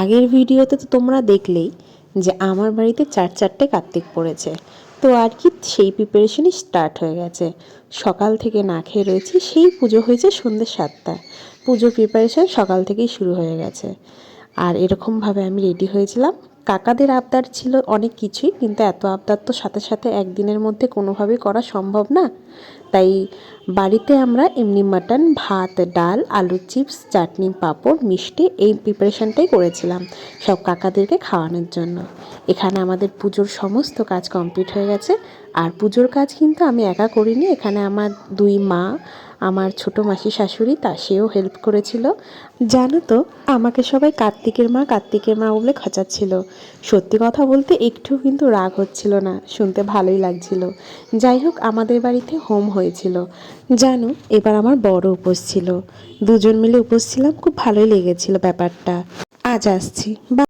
আগের ভিডিওতে তো তোমরা দেখলেই যে আমার বাড়িতে 4-4টে কার্তিক পড়েছে। তো আর কি সেই প্রিপারেশনই স্টার্ট হয়ে গেছে। সকাল থেকে না খেয়ে রয়েছি, সেই পুজো হয়েছে সন্ধ্যে 7টায়। পুজো প্রিপারেশন সকাল থেকেই শুরু হয়ে গেছে। আর এরকমভাবে আমি রেডি হয়েছিলাম। কাকাদের আবদার ছিল অনেক কিছুই, কিন্তু এত আবদার তো সাথে সাথে একদিনের মধ্যে কোনোভাবেই করা সম্ভব না। তাই বাড়িতে আমরা এমনি মাটন, ভাত, ডাল, আলুর চিপস, চাটনি, পাঁপড়, মিষ্টি এই প্রিপারেশনটাই করেছিলাম সব কাকাদেরকে খাওয়ানোর জন্য। এখানে আমাদের পুজোর সমস্ত কাজ কমপ্লিট হয়ে গেছে। আর পুজোর কাজ কিন্তু আমি একা করিনি, এখানে আমার 2 মা, আমার ছোটো মাসি শাশুড়ি সেও হেল্প করেছিল। জানো তো, আমাকে সবাই কার্তিকের মা বলে খচাচ্ছিল। সত্যি কথা বলতে একটু কিন্তু রাগ হচ্ছিল না, শুনতে ভালোই লাগছিল। যাই হোক, আমাদের বাড়িতে হোম হয়েছিল জানো। এবার আমার বড় উপোস ছিল, দুজন মিলে উপোস ছিলাম, খুব ভালোই লেগেছিল ব্যাপারটা। আজ আসছি।